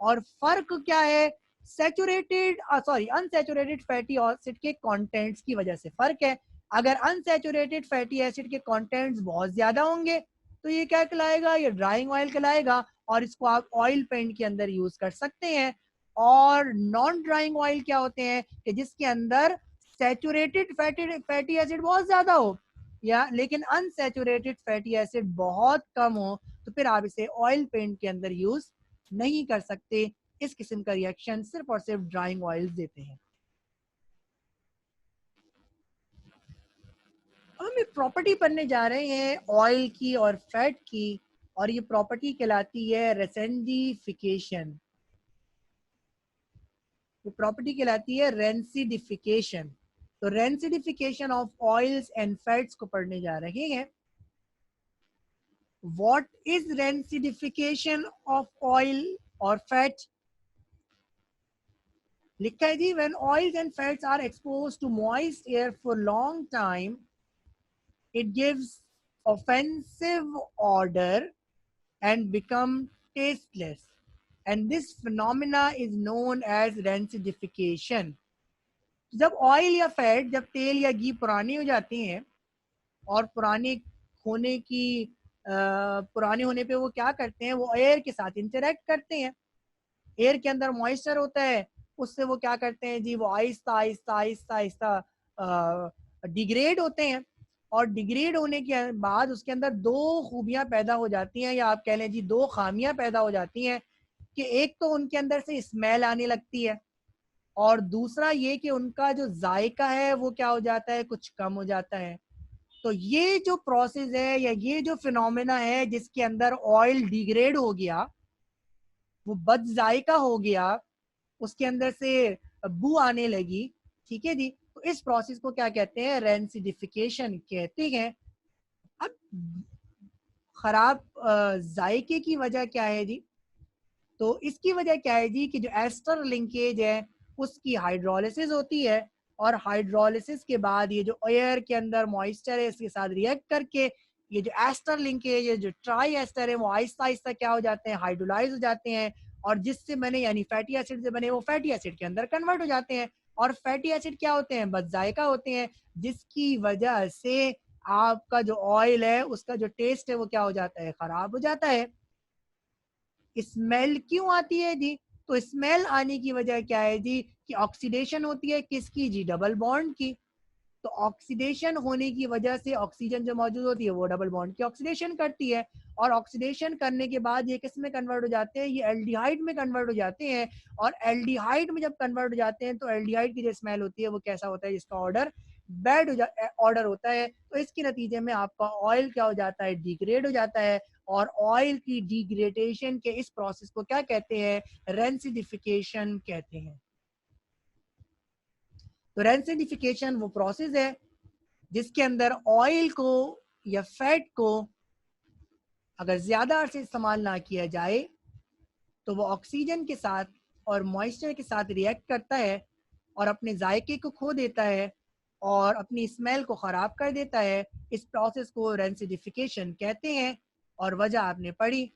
और फर्क क्या है? सैचुरेटेड अनसैचुरेटेड फैटी एसिड के कंटेंट्स की वजह से फर्क है। अगर अनसैचुरेटेड फैटी एसिड के कंटेंट्स बहुत ज्यादा होंगे तो ये क्या कहलाएगा? ये ड्राइंग ऑयल कहलाएगा, और इसको आप ऑयल पेंट के अंदर यूज कर सकते हैं। और नॉन ड्राइंग ऑयल क्या होते हैं? कि जिसके अंदर सैचुरेटेड फैटी एसिड बहुत ज्यादा हो, या लेकिन अनसैचुरेटेड फैटी एसिड बहुत कम हो, तो फिर आप इसे ऑयल पेंट के अंदर यूज नहीं कर सकते। इस किस्म का रिएक्शन सिर्फ और सिर्फ ड्राइंग ऑयल्स देते हैं। हम एक प्रॉपर्टी पढ़ने जा रहे हैं ऑयल की और फैट की, और ये प्रॉपर्टी कहलाती है रेसेंडिफिकेशन। ये प्रॉपर्टी कहलाती है रेंसिडिफिकेशन। तो rancidification of oils and fats को पढ़ने जा रहे हैं। What is rancidification of oil और फैट? लिखा है जी, when oils and fats are exposed to moist air for long time, it gives offensive odor and become tasteless, and this phenomena is known as rancidification. जब oil या fat, जब तेल या घी पुराने हो जाते हैं, और होने की पुराने होने पे वो क्या करते हैं? वो एयर के साथ इंटरेक्ट करते हैं। एयर के अंदर मॉइस्चर होता है, उससे वो क्या करते हैं जी? वो आहिस्ता आहिस्ता आहिस्ता आहिस्ता डिग्रेड होते हैं। और डिग्रेड होने के बाद उसके अंदर दो खूबियां पैदा हो जाती हैं, या आप कह लें जी दो खामियां पैदा हो जाती हैं। कि एक तो उनके अंदर से स्मेल आने लगती है, और दूसरा ये कि उनका जो जायका है वो क्या हो जाता है? कुछ कम हो जाता है। तो ये जो प्रोसेस है, या ये जो फिनोमेना है जिसके अंदर ऑयल डिग्रेड हो गया, वो बद जायका हो गया, उसके अंदर से बू आने लगी, ठीक है जी, तो इस प्रोसेस को क्या कहते हैं? रेंसिडिफिकेशन कहते हैं। अब खराब जायके की वजह क्या है जी? तो इसकी वजह क्या है जी? कि जो एस्टर लिंकेज है उसकी हाइड्रोलिसिस होती है, और हाइड्रोलिसिस के बाद ये जो एयर के अंदर मॉइस्चर है इसके साथ रिएक्ट करके ये जो एस्टर लिंकेज है, जो ट्राई एस्टर है, वो आहिस्ता आहिस्ता क्या हो जाते हैं? हाइड्रोलाइज हो जाते हैं, और जिससे बने यानी फैटी एसिड से बने वो फैटी एसिड के अंदर कन्वर्ट हो जाते हैं। और फैटी एसिड क्या होते हैं? बद जायका होते हैं, जिसकी वजह से आपका जो ऑयल है उसका जो टेस्ट है वो क्या हो जाता है? खराब हो जाता है। स्मेल क्यों आती है जी? तो स्मेल आने की वजह क्या है जी? कि ऑक्सीडेशन होती है, किसकी जी? डबल बॉन्ड की। तो ऑक्सीडेशन होने की वजह से ऑक्सीजन जो मौजूद होती है वो डबल बॉन्ड की ऑक्सीडेशन करती है, और ऑक्सीडेशन करने के बाद ये किस में कन्वर्ट हो जाते हैं? ये एल्डिहाइड में कन्वर्ट हो जाते हैं। और एल्डिहाइड में जब कन्वर्ट हो जाते हैं तो एल्डिहाइड की जो स्मेल होती है वो कैसा होता है? जिसका ऑर्डर बैड ऑर्डर होता है। तो इसके नतीजे में आपका ऑयल क्या हो जाता है? डिग्रेड हो जाता है। और ऑयल की डिग्रेडेशन के इस प्रोसेस को क्या कहते हैं? रेंसिडिफिकेशन कहते हैं। तो रेंसिडिफिकेशन वो प्रोसेस है जिसके अंदर ऑयल को या फैट को अगर ज्यादा अरसे इस्तेमाल ना किया जाए तो वो ऑक्सीजन के साथ और मॉइस्चर के साथ रिएक्ट करता है, और अपने जायके को खो देता है, और अपनी स्मेल को ख़राब कर देता है। इस प्रोसेस को रेंसिडिफिकेशन कहते हैं। और वजह आपने पढ़ी,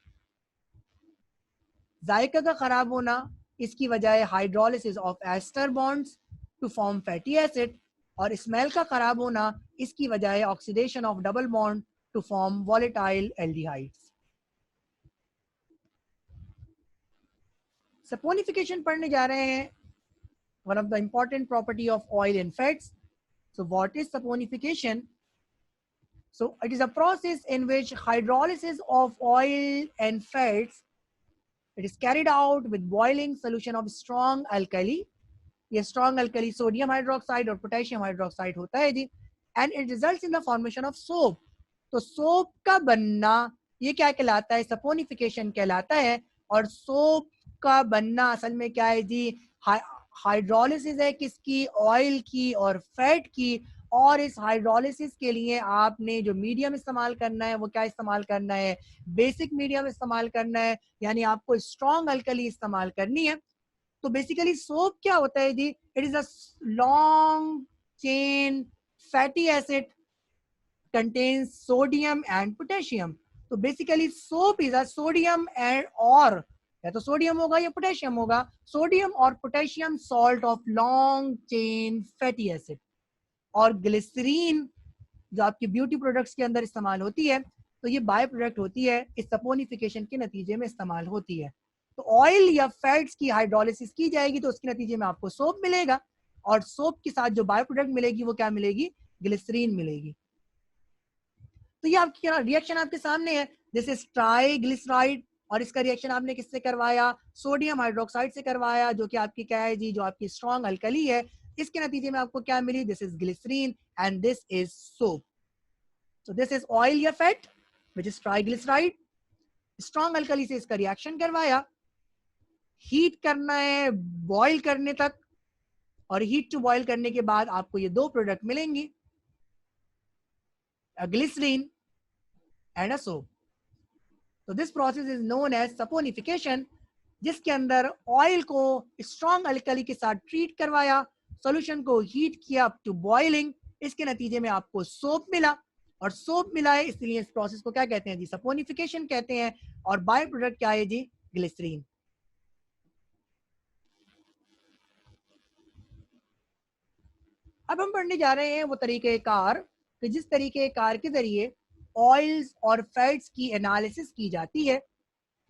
जायका का ख़राब होना, इसकी वजह है hydrolysis of ester bonds to form fatty acid, और स्मेल का ख़राब होना, इसकी वजह है oxidation of double bond to form volatile aldehydes. Saponification पढ़ने जा रहे हैं, one of the important property of oil and fats. So what is saponification? So it is a process in which hydrolysis of oil and fats, it is carried out with boiling solution of strong alkali. ये strong alkali sodium hydroxide और potassium hydroxide होता है जी, and it results in the formation of soap. तो soap का बनना ये क्या कहलाता है? सपोनिफिकेशन कहलाता है। और सोप का बनना असल में क्या है जी? हाइड्रोलिसिस है किसकी? ऑयल की और फैट की। और इस हाइड्रोलिसिस के लिए आपने जो मीडियम इस्तेमाल करना है वो क्या इस्तेमाल करना है? बेसिक मीडियम इस्तेमाल करना है, यानी आपको स्ट्रॉन्ग अल्कली इस्तेमाल करनी है। तो बेसिकली सोप क्या होता है जी? It is a long chain fatty acid contains sodium and potassium. तो basically soap is a sodium and और या तो सोडियम होगा या पोटेशियम होगा, सोडियम और potassium salt of long chain fatty acid. और ग्लिसरीन जो आपकी ब्यूटी प्रोडक्ट्स के अंदर इस्तेमाल होती है, तो ये बाय प्रोडक्ट होती है, इस सपोनिफिकेशन के नतीजे में इस्तेमाल होती है। तो ऑयल या फैट्स की हाइड्रोलिसिस की जाएगी तो उसके नतीजे में आपको सोप मिलेगा, और सोप के साथ जो बाय प्रोडक्ट मिलेगी वो क्या मिलेगी? ग्लिसरीन मिलेगी। तो ये आपकी रिएक्शन आपके सामने है, दिस इज ट्राइग्लिसराइड। और इसका रिएक्शन आपने किससे करवाया? सोडियम हाइड्रोक्साइड से करवाया, जो कि आपकी क्या है जी? जो आपकी स्ट्रॉन्ग अल्कली है। इसके नतीजे में आपको क्या मिली? This is glycerine and this is soap. So this is oil या fat which is triglyceride. Strong alkali से इसका रिएक्शन करवाया, हीट करना है बॉयल करने तक, और हीट टू बॉयल करने के बाद आपको ये दो प्रोडक्ट मिलेंगी, ग्लिसरीन एंड अ सोप। तो this process is known as saponification, जिसके अंदर ऑयल को स्ट्रॉन्ग अल्कली के साथ ट्रीट करवाया, सॉल्यूशन को हीट किया अप टू बॉइलिंग, इसके नतीजे में आपको सोप मिला। और सोप मिला है इसलिए इस प्रोसेस को क्या कहते हैं जी? सपोनिफिकेशन कहते हैं। और बाय प्रोडक्ट क्या है जी? ग्लिसरीन। अब हम पढ़ने जा रहे हैं वो तरीके कार कि जिस तरीके कार के जरिए ऑयल्स और फैट्स की एनालिसिस की जाती है।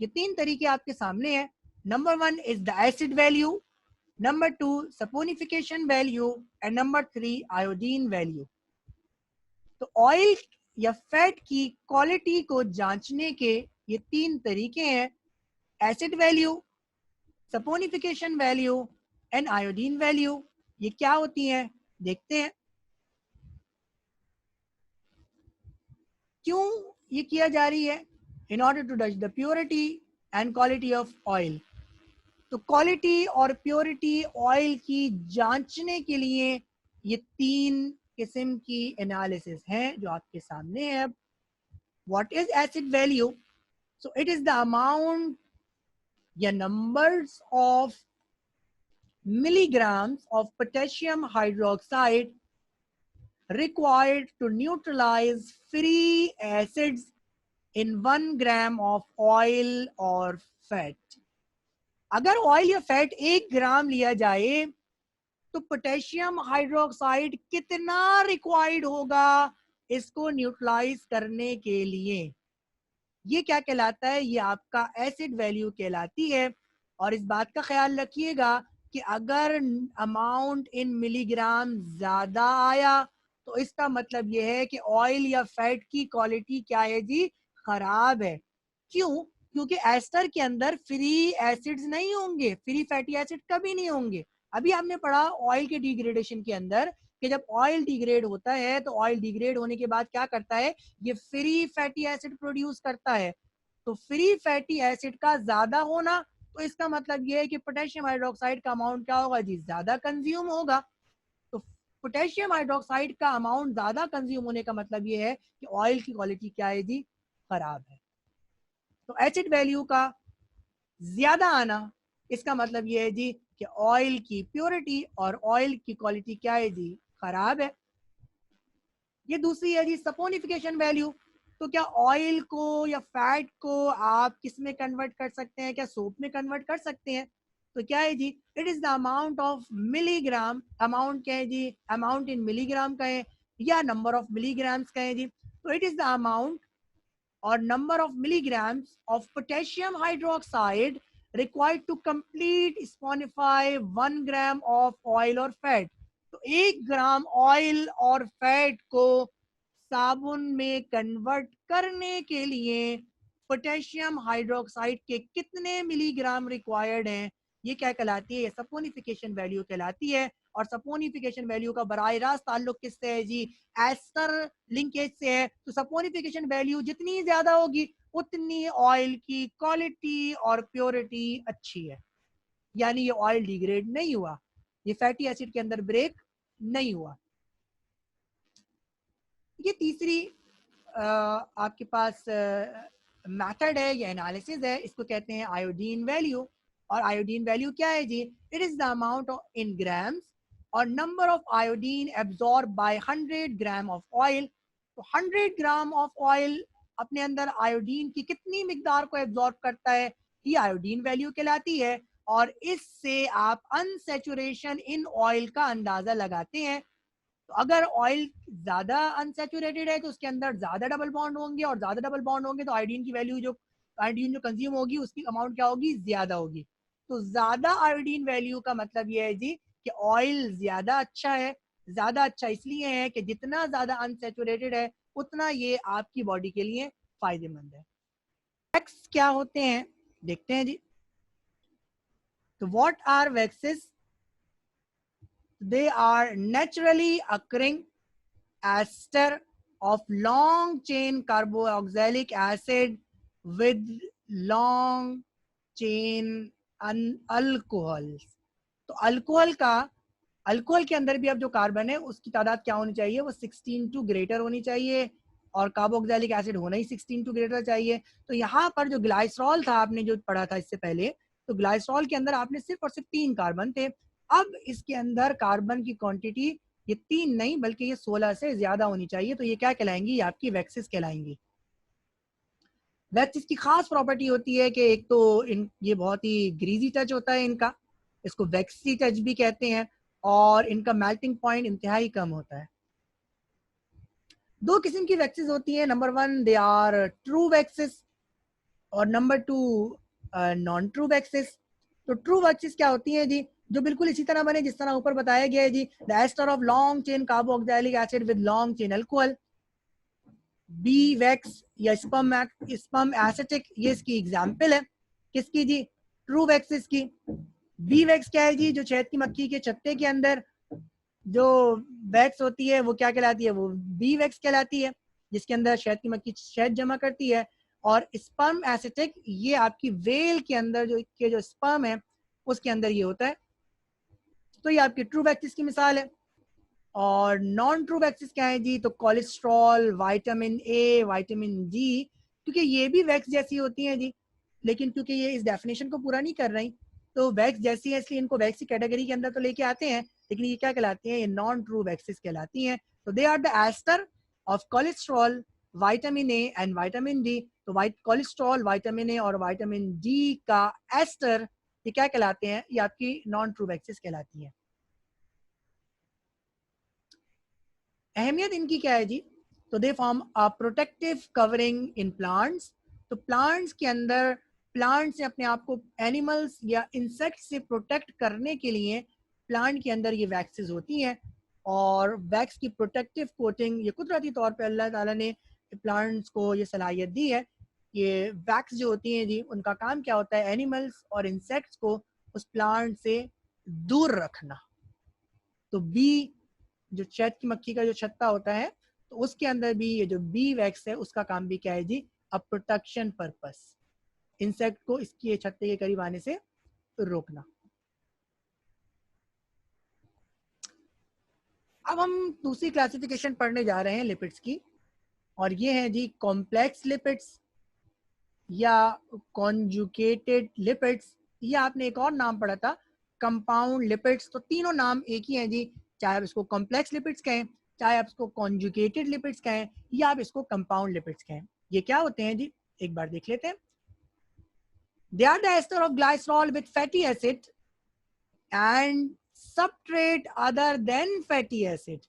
ये तीन तरीके आपके सामने हैं। Number one is the acid value, number two saponification value, and number three iodine value. तो ऑयल या फैट की क्वालिटी को जांचने के ये तीन तरीके हैं, acid value, saponification value and iodine value. ये क्या होती हैं देखते हैं। क्यों ये किया जा रही है? इन ऑर्डर टू जज the purity and quality of oil. तो क्वालिटी और प्योरिटी ऑयल की जांचने के लिए ये तीन किस्म की एनालिसिस हैं जो आपके सामने है। What is acid value? So it is the amount या numbers of milligrams of potassium hydroxide required to neutralize free acids in 1 gram of oil or fat. अगर ऑयल या फैट 1 ग्राम लिया जाए तो पोटेशियम हाइड्रोक्साइड कितना रिक्वायर्ड होगा इसको neutralise करने के लिए? ये क्या कहलाता है? ये आपका एसिड वैल्यू कहलाती है। और इस बात का ख्याल रखिएगा कि अगर अमाउंट इन मिलीग्राम ज्यादा आया तो इसका मतलब ये है कि ऑयल या फैट की क्वालिटी क्या है जी? खराब है। क्यों? क्योंकि एस्टर के अंदर फ्री एसिड्स नहीं होंगे, फ्री फैटी एसिड कभी नहीं होंगे। अभी आपने पढ़ा ऑयल के डिग्रेडेशन के अंदर कि जब ऑयल डिग्रेड होता है तो ऑयल डिग्रेड होने के बाद क्या करता है? ये फ्री फैटी एसिड प्रोड्यूस करता है। तो फ्री फैटी एसिड का ज्यादा होना, तो इसका मतलब ये है कि पोटेशियम हाइड्रोक्साइड का अमाउंट क्या होगा जी? ज्यादा कंज्यूम होगा। तो पोटेशियम हाइड्रोक्साइड का अमाउंट ज्यादा कंज्यूम होने का मतलब ये है कि ऑयल की क्वालिटी क्या है जी? खराब है। तो एसिड वैल्यू का ज्यादा आना, इसका मतलब ये है जी कि ऑयल की प्योरिटी और ऑयल की क्वालिटी क्या है जी? खराब है। ये दूसरी है जी सपोनिफिकेशन वैल्यू। तो क्या ऑयल को या फैट को आप किस में कन्वर्ट कर सकते हैं? क्या सोप में कन्वर्ट कर सकते हैं? तो क्या है जी? It is the amount of milligram. Amount क्या है जी? अमाउंट इन मिलीग्राम का है या नंबर ऑफ मिलीग्राम्स का है जी? तो it is the amount or number of milligrams of potassium hydroxide required to complete sponify 1 gram of oil or fat. तो 1 ग्राम ऑयल और फैट को साबुन में कन्वर्ट करने के लिए पोटेशियम हाइड्रोक्साइड के कितने मिलीग्राम रिक्वायर्ड हैं? ये क्या कहलाती है? ये सपोनिफिकेशन वैल्यू कहलाती है। और सपोनिफिकेशन वैल्यू का बराह रास्त ताल्लुक किससे है जी? एस्टर लिंकेज से है। तो सपोनिफिकेशन वैल्यू जितनी ज्यादा होगी उतनी ऑयल की क्वालिटी और प्योरिटी अच्छी है, यानी ये ऑयल डिग्रेड नहीं हुआ, ये फैटी एसिड के अंदर ब्रेक नहीं हुआ। ये तीसरी आपके पास मेथड है या एनालिसिस है, इसको कहते हैं आयोडीन वैल्यू। और आयोडीन वैल्यू क्या है जी? It is the amount in grams और number of iodine absorb by 100 gram of oil. तो 100 ग्राम ऑफ ऑयल अपने अंदर आयोडीन की कितनी मिकदार को एब्जॉर्ब करता है, ये आयोडीन वैल्यू कहलाती है। और इससे आप अनसैचुरेशन इन ऑयल का अंदाजा लगाते हैं। तो अगर ऑयल ज्यादा अनसेचुरेटेड है तो उसके अंदर ज्यादा डबल बॉन्ड होंगे, और ज्यादा डबल बॉन्ड होंगे तो आयोडीन की वैल्यू, जो आयोडीन जो कंज्यूम होगी उसकी अमाउंट क्या होगी? ज्यादा होगी। तो ज्यादा आयोडीन वैल्यू का मतलब ये है जी कि ऑयल ज्यादा अच्छा है। ज्यादा अच्छा इसलिए है कि जितना ज्यादा अनसेचुरेटेड है उतना ये आपकी बॉडी के लिए फायदेमंद है। वैक्स क्या होते हैं देखते हैं जी। तो what are waxes? They are naturally occurring ester of long chain carboxylic acid with long chain alcohols। तो अल्कोहल के अंदर भी अब जो कार्बन है उसकी तादाद क्या होनी चाहिए? वो 16 टू ग्रेटर होनी चाहिए, और कार्बोक्सिलिक एसिड होना ही 16 टू ग्रेटर चाहिए। तो यहाँ पर जो ग्लाइसरॉल था, आपने जो पढ़ा था इससे पहले, तो ग्लाइसरॉल के अंदर आपने सिर्फ और सिर्फ 3 कार्बन थे। अब इसके अंदर कार्बन की क्वांटिटी ये 3 नहीं बल्कि ये 16 से ज्यादा होनी चाहिए। तो ये क्या कहलाएंगी? ये आपकी वैक्सेस कहलाएंगी। वैक्सेस की खास प्रॉपर्टी होती है कि एक तो ये बहुत ही ग्रीजी टच होता है इनका, इसको वैक्सी टच भी कहते हैं, और इनका मेल्टिंग पॉइंट इंतहाई कम होता है। दो किस्म की वैक्सेस होती हैं। Number 1 they are true waxes, और नंबर 2 नॉन ट्रू वैक्सेस। तो ट्रू वैक्सेस क्या होती हैं जी? जो बिल्कुल इसी तरह बने जिस तरह ऊपर बताया गया है जी। The ester of long chain carboxylic acid with long chain alcohol. Bee wax या स्पर्म एसिटिक, ये इसकी एग्जाम्पल है। किसकी जी? ट्रू वैक्सेस की। बी वैक्स क्या है जी? जो शहद की मक्खी के छत्ते के अंदर जो वैक्स होती है वो क्या कहलाती है? वो बी वैक्स कहलाती है, जिसके अंदर शहद की मक्खी शहद जमा करती है। और स्पर्म एसिटिक ये आपकी वेल के अंदर जो स्पर्म है उसके अंदर ये होता है। तो ये आपकी ट्रू वैक्सिस की मिसाल है। और नॉन ट्रू वैक्सिस क्या है जी? तो कोलेस्ट्रॉल, विटामिन ए, विटामिन डी, क्योंकि ये भी वैक्स जैसी होती हैं जी, लेकिन क्योंकि ये इस डेफिनेशन को पूरा नहीं कर रही तो वैक्स जैसी है इसलिए इनको वैक्स की कैटेगरी के अंदर तो लेके आते हैं, लेकिन ये क्या कहलाती हैं? ये नॉन ट्रू वैक्सिस कहलाती हैं। तो they are the ester of cholesterol, vitamin A and vitamin D. तो कोलेस्ट्रॉल, विटामिन ए और विटामिन डी का एस्टर ये क्या कहलाते हैं? ये आपकी नॉन ट्रू वैक्सिस कहलाती है। अहमियत इनकी क्या है जी? तो they form a protective covering in plants. तो प्लांट्स के अंदर प्लांट से अपने आप को एनिमल्स या इंसेक्ट से प्रोटेक्ट करने के लिए प्लांट के अंदर ये वैक्सेस होती हैं। और वैक्स की प्रोटेक्टिव कोटिंग ये कुदरती तौर पे अल्लाह ताला ने प्लांट्स को ये सलाहियत दी है। ये वैक्स जो होती हैं जी उनका काम क्या होता है? एनिमल्स और इंसेक्ट्स को उस प्लांट से दूर रखना। तो बी जो शहद की मक्खी का जो छत्ता होता है तो उसके अंदर भी ये जो बी वैक्स है उसका काम भी क्या है जी? अब प्रोटेक्शन पर्पस, इंसेक्ट को इसके छत्ते के करीब आने से रोकना। अब हम दूसरी क्लासिफिकेशन पढ़ने जा रहे हैं लिपिड्स की, और ये है जी कॉम्प्लेक्स लिपिड्स या कॉन्जुगेटेड लिपिड्स, या आपने एक और नाम पढ़ा था कंपाउंड लिपिड्स। तो तीनों नाम एक ही हैं जी, चाहे आप इसको कॉम्प्लेक्स लिपिड्स कहें, चाहे आप इसको कॉन्जुगेटेड लिपिड्स कहें, या आप इसको कंपाउंड लिपिड्स कहें। ये क्या होते हैं जी? एक बार देख लेते हैं। They are the ester of glycerol with fatty acid and substrate other than fatty acid.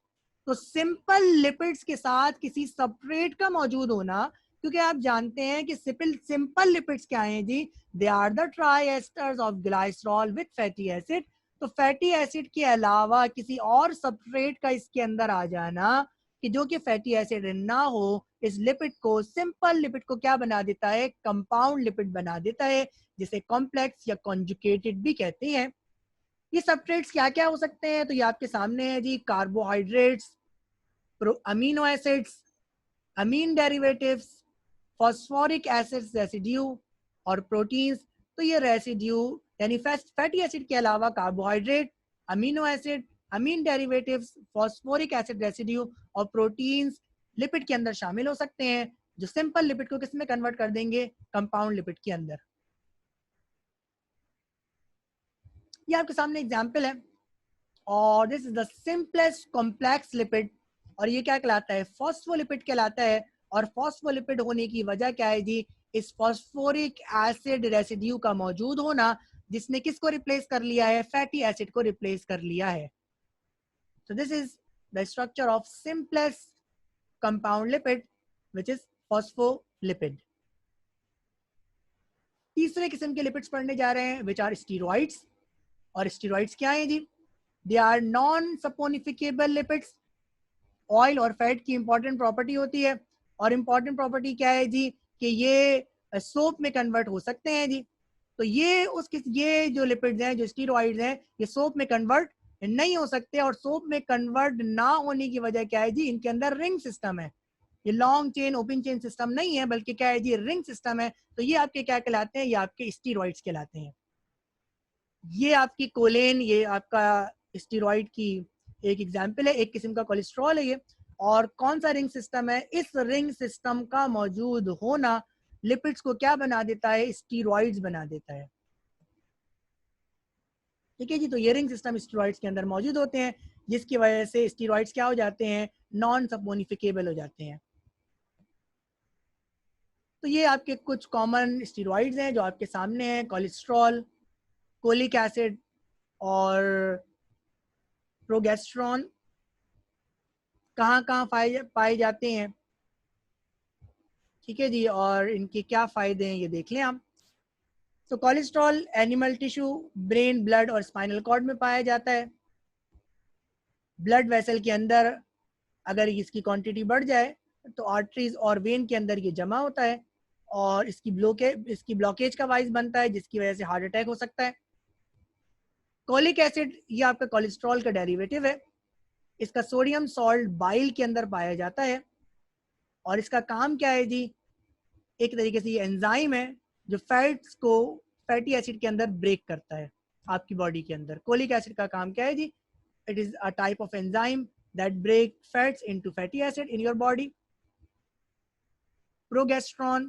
तो सिंपल लिपिड्स के साथ किसी सबस्ट्रेट का मौजूद होना, क्योंकि आप जानते हैं कि सिंपल लिपिड्स क्या हैं जी? They are the try asters of glycerol with fatty acid. तो फैटी एसिड के अलावा किसी और सबस्ट्रेट का इसके अंदर आ जाना कि जो कि फैटी एसिड ना हो, इस लिपिड को, सिंपल लिपिड को क्या बना देता है? कंपाउंड लिपिड बना देता है, जिसे कॉम्प्लेक्स या कॉन्जुगेटेड भी कहते हैं। ये सबस्ट्रेट्स क्या क्या हो सकते हैं? तो ये आपके सामने है जी। कार्बोहाइड्रेट्स, अमीनो एसिड्स, अमीन डेरिवेटिव्स, फॉस्फोरिक एसिड रेसिड्यू और प्रोटीन्स, तो ये रेसिड्यू यानी फैटी एसिड के अलावा कार्बोहाइड्रेट, अमीनो एसिड, अमीन डेरिवेटिव्स, फॉस्फोरिक एसिड रेसिड्यू और प्रोटीन्स लिपिड के अंदर शामिल हो सकते हैं, जो सिंपल लिपिड को किस में कन्वर्ट कर देंगे, कंपाउंड लिपिड के अंदर। ये आपके सामने एग्जांपल है और this is the simplest complex lipid और ये क्या कहलाता है, फॉस्फोलिपिड कहलाता है। और फॉस्फोलिपिड होने की वजह क्या है जी, इस फॉस्फोरिक एसिड रेसिड्यू का मौजूद होना, जिसने किसको रिप्लेस कर लिया है, फैटी एसिड को रिप्लेस कर लिया है। So this is the structure of simplest compound lipid, which is phospholipid. तीसरे किस्म के लिपिड्स पढ़ने जा रहे हैं, which are steroids. और स्टीरॉइड्स क्या है जी, they are non saponifiable lipids. Oil और फैट की इंपॉर्टेंट प्रॉपर्टी होती है और इंपॉर्टेंट प्रॉपर्टी क्या है जी, कि ये सोप में कन्वर्ट हो सकते हैं जी। तो ये जो लिपिड्स हैं, जो स्टीरॉइड्स हैं, ये सोप में कन्वर्ट नहीं हो सकते। और सोप में कन्वर्ट ना होने की वजह क्या है जी, इनके अंदर रिंग सिस्टम है। ये long chain open chain system नहीं है, बल्कि क्या है जी, रिंग सिस्टम है। तो ये आपके क्या कहलाते हैं, ये आपके स्टीरॉइड्स कहलाते हैं। ये आपकी कोलेन, ये आपका स्टीरॉइड की एक एग्जाम्पल है, एक किस्म का कोलेस्ट्रॉल है ये। और कौन सा रिंग सिस्टम है, इस रिंग सिस्टम का मौजूद होना लिपिड्स को क्या बना देता है, स्टीरॉइड्स बना देता है। ठीक है जी, तो ये रिंग सिस्टम स्टीरॉइड्स के अंदर मौजूद होते हैं, जिसकी वजह से स्टीरॉइड्स क्या हो जाते हैं, नॉन सपोनिफिकेबल हो जाते हैं। तो ये आपके कुछ कॉमन स्टीरॉइड्स हैं जो आपके सामने हैं, कोलेस्ट्रॉल, कोलिक एसिड और प्रोगेस्टेरॉन। कहाँ कहाँ पाए जाते हैं, ठीक है जी, और इनके क्या फ़ायदे हैं ये देख लें आप। तो cholesterol animal tissue, brain, blood और स्पाइनल कॉर्ड में पाया जाता है। ब्लड वेसल के अंदर अगर इसकी क्वांटिटी बढ़ जाए तो आर्टरीज और वेन के अंदर ये जमा होता है और इसकी ब्लॉकेज का वाइस बनता है, जिसकी वजह से हार्ट अटैक हो सकता है। कोलिक एसिड ये आपका कोलेस्ट्रॉल का डेरिवेटिव है। इसका सोडियम सॉल्ट बाइल के अंदर पाया जाता है और इसका काम क्या है जी, एक तरीके से ये एंजाइम है जो फैट्स को फैटी एसिड के अंदर ब्रेक करता है आपकी बॉडी के अंदर। कोलिक एसिड का काम क्या है जी, it is a type of enzyme that break fats into fatty acid in your body. Progesterone